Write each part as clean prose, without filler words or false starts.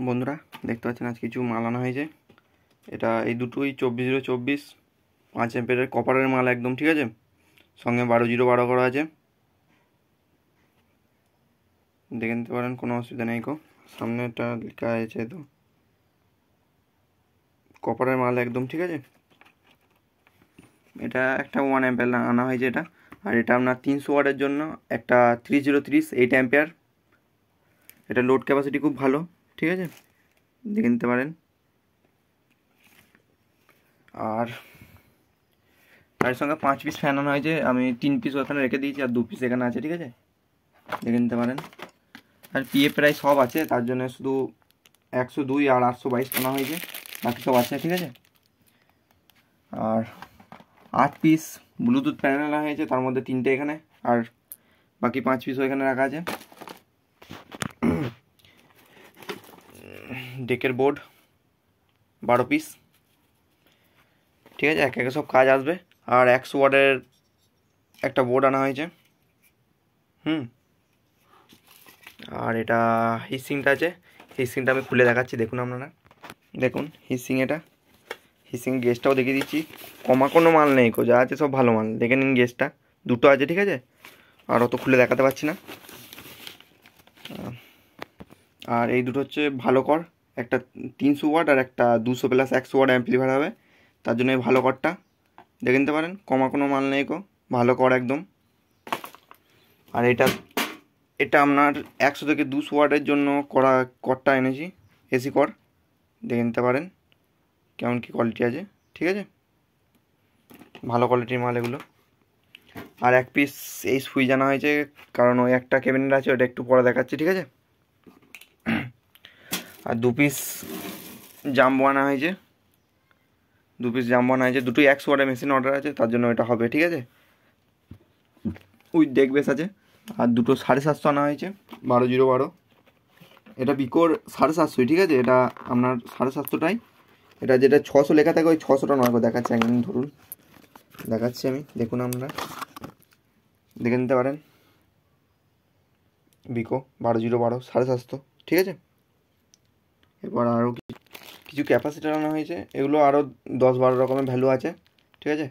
বন্ধুরা দেখতে পাচ্ছেন আজ কিছু মাল আনা হয়েছে। এটা এই দুটোই 24/0/24 5 অ্যাম্পিয়ারের কপারের মাল একদম, ঠিক আছে। সঙ্গে 12/0/12 করা আছে, দেখে নিতে পারেন, কোনো অসুবিধা নেই। সামনে এটা লেখা আছে, তো কপারের মাল একদম, ঠিক আছে। এটা একটা 1 অ্যাম্পিয়ার আনা হয়েছে এটা। আর এটা আপনার 300 ওয়াটের জন্য একটা 3030 8 অ্যাম্পিয়ার। এটা লোড ক্যাপাসিটি খুব ভালো, ঠিক আছে, দেখে নিতে পারেন। আর তার সঙ্গে 5 পিস ফ্যান আনা হয়েছে, আমি 3 পিস ওখানে রেখে দিয়েছি আর 2 পিস এখানে আছে, ঠিক আছে, দেখে নিতে পারেন। আর পিএ প্রায় সব আছে, তার জন্য শুধু 102 আর 822 আনা হয়েছে, বাকি সব আছে, ঠিক আছে। আর 8 পিস ব্লুটুথ প্যানেল আনা হয়েছে, তার মধ্যে 3টে এখানে, আর বাকি 5 পিসও এখানে রাখা আছে। ডেকের বোর্ড 12 পিস, ঠিক আছে, একে সব কাজ আসবে। আর 100 ওয়াটের একটা বোর্ড আনা হয়েছে। আর এটা হিটসিংটা আছে, হিটসিংটা আমি খুলে দেখাচ্ছি, দেখুন আপনারা, দেখুন হিটসিং। এটা হিটসিং গেজটাও দেখিয়ে দিচ্ছি, কমা কোনো মাল নেই, যা আছে সব ভালো মাল। দেখে নিন, গেজটা দুটো আছে, ঠিক আছে, আর অত খুলে দেখাতে পারছি না। আর এই দুটো হচ্ছে ভালো কর, একটা 300 ওয়াট আর একটা 200+100 ওয়াট অ্যাম্পলিফায়ার হবে, তার জন্য এই ভালো করটা দেখে নিতে পারেন। কমা কোনো মাল নেই, ভালো কর একদম। আর এটা আপনার 100 থেকে 200 ওয়াটের জন্য করা করটা এনেছি, এসি কর, দেখে নিতে পারেন কেমন কী কোয়ালিটি আছে, ঠিক আছে, ভালো কোয়ালিটির মাল এগুলো। আর 1 পিস এই সুইচ আনা হয়েছে, কারণ ওই একটা ক্যাবিনেট আছে, ওটা একটু পরে দেখাচ্ছি, ঠিক আছে। আর 2 পিস জাম্বো আনা হয়েছে, 2 পিস জাম্বো আনা হয়েছে, দুটোই 100 ওয়াটের মেশিন অর্ডার আছে, তার জন্য এটা হবে, ঠিক আছে। উইথ ডেক বেস আছে। আর দুটো 750 আনা হয়েছে, 12/0/12। এটা বিকোর 750, ঠিক আছে, এটা আপনার 750টাই। এটা যেটা 600 লেখা থাকে, ওই 600টা নয়, দেখাচ্ছে একদিন, ধরুন দেখাচ্ছি আমি, দেখুন আপনারা দেখে নিতে পারেন। বিকো 12/0/12 750, ঠিক আছে। এরপর আরও কিছু ক্যাপাসিটার আনা হয়েছে, এগুলো আরও 10-12 রকমের ভ্যালু আছে, ঠিক আছে,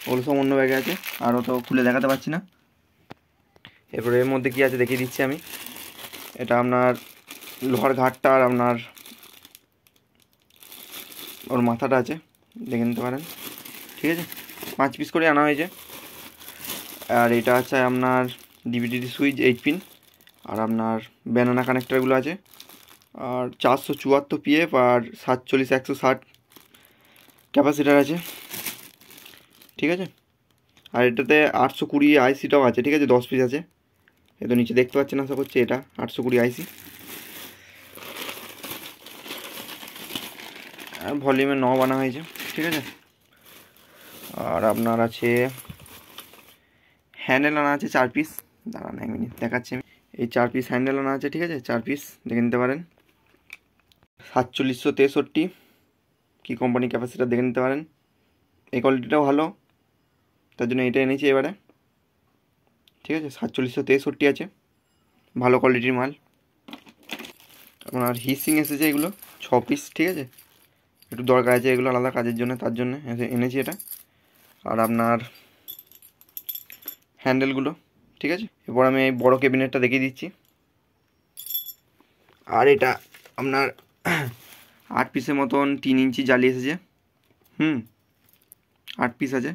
ওগুলো সব অন্য ব্যাগে আছে, আরও তো খুলে দেখাতে পারছি না। এরপর এর মধ্যে কী আছে দেখিয়ে দিচ্ছি আমি। এটা আপনার লোহার ঘাটটা আর আপনার ওর মাথাটা আছে, দেখে নিতে পারেন, ঠিক আছে। 5 পিস করে আনা হয়েছে। আর এটা আছে আপনার ডিভিডি সুইচ 8 পিন, আর আপনার ব্যানানা কানেক্টারগুলো আছে। আর 474 পিএফ আর 47-160 ক্যাপাসিটার আছে, ঠিক আছে। আর এটাতে 820 আইসিটাও আছে, ঠিক আছে, 10 পিস আছে। এ তো নিচে দেখতে পাচ্ছেন, আশা করছি এটা 820 আইসি। আর ভলিউমের নব আনা হয়েছে, ঠিক আছে। আর আপনার আছে হ্যান্ডেল আনা আছে 4 পিস, দাঁড়ান 1 মিনিট দেখাচ্ছি আমি। এই 4 পিস হ্যান্ডেল আনা আছে, ঠিক আছে, 4 পিস দেখে নিতে পারেন। 4763 কী কোম্পানি ক্যাপাসিটার, দেখে নিতে পারেন। এই কোয়ালিটিটাও ভালো, তার জন্য এটা এনেছি এবারে, ঠিক আছে। 4763 আছে, ভালো কোয়ালিটির মাল। আপনার হিটসিং এসেছে এগুলো 6 পিস, ঠিক আছে, একটু দরকার আছে এগুলো আলাদা কাজের জন্য, তার জন্য এনেছি এটা। আর আপনার হ্যান্ডেলগুলো, ঠিক আছে। এরপর আমি এই বড়ো ক্যাবিনেটটা দেখিয়ে দিচ্ছি। আর এটা আপনার 8 পিসের মতন 3 ইঞ্চি জালি এসেছে, 8 পিস আছে।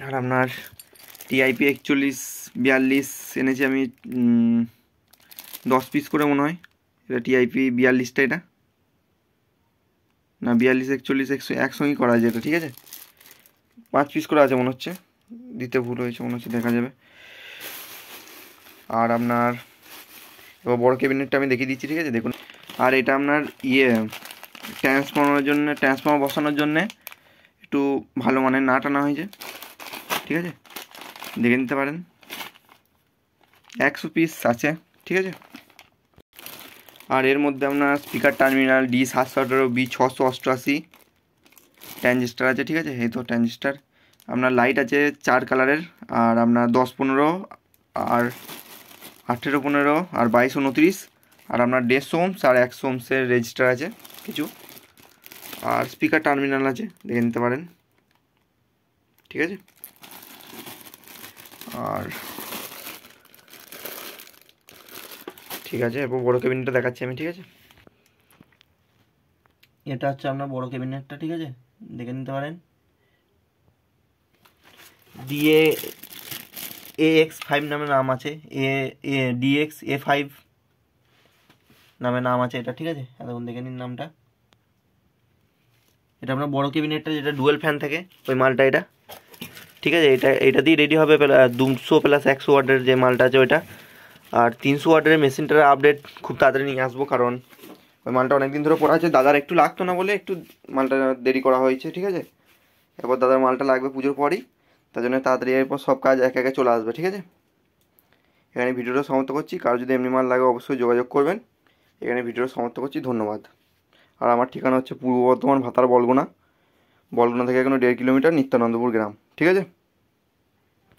আর আপনার টিআইপি 4142 এনেছি আমি, 10 পিস করে মনে হয়। এটা টিআইপি 42টা, এটা না 42 41 একসঙ্গেই করা আছে এটা, ঠিক আছে। 5 পিস করে আছে মনে হচ্ছে, দিতে ভুল হয়েছে মনে হচ্ছে, দেখা যাবে। আর আপনার এবার বড়ো ক্যাবিনেটটা আমি দেখিয়ে দিচ্ছি, ঠিক আছে, দেখুন। আর এটা আপনার ট্রান্সফর্মার বসানোর জন্যে একটু ভালো মানের নাট আনা হয়েছে, ঠিক আছে, দেখে নিতে পারেন। 100 পিস আছে, ঠিক আছে। আর এর মধ্যে আপনার speaker terminal D718 B688 transistor আছে, ঠিক আছে, এই তো ট্রানজিস্টার। আপনার লাইট আছে 4 কালারের, আর আপনার 10-15 আর 1815 আর 2229 আর আপনার 150 ওহমস আর 100 ওহমসের রেজিস্টার আছে কিছু, আর স্পিকার টার্মিনাল আছে, দেখে নিতে পারেন। ঠিক আছে, আর ঠিক আছে, এরপর বড়ো ক্যাবিনেটটা দেখাচ্ছি আমি। ঠিক আছে, এটা হচ্ছে আপনার বড়ো ক্যাবিনেটটা। ঠিক আছে, দেখে নিতে পারেন। DAX5 নামে নাম আছে, DXA5 নামে নাম আছে এটা। ঠিক আছে, এখন দেখে নিন নামটা। এটা আপনার বড়ো ক্যাবিনেটটা, যেটা ডুয়েল ফ্যান থাকে ওই মালটা এটা। ঠিক আছে, এটা দিয়ে রেডি হবে 200 প্লাস 100 ওয়াটের যে মালটা আছে ওইটা। আর 300 ওয়াটের মেশিনটার আপডেট খুব তাড়াতাড়ি নিয়ে আসবো, কারণ ওই মালটা অনেকদিন ধরে পড়া আছে। দাদার একটু লাগতো না বলে একটু মালটা দেরি করা হয়েছে। ঠিক আছে, এরপর দাদার মালটা লাগবে পুজোর পরই, তার জন্য তাড়াতাড়ি এরপর সব কাজ একে একে চলে আসবে। ঠিক আছে, এখানে ভিডিওটা সমাপ্ত করছি। কারো যদি এমনি মাল লাগে অবশ্যই যোগাযোগ করবেন। এখানে ভিডিওটা সমাপ্ত করছি, ধন্যবাদ। আর আমার ঠিকানা হচ্ছে পূর্ব বর্ধমান, ভাতার বলগুনা থেকে এখনো 1.5 কিলোমিটার, নিত্যানন্দপুর গ্রাম। ঠিক আছে।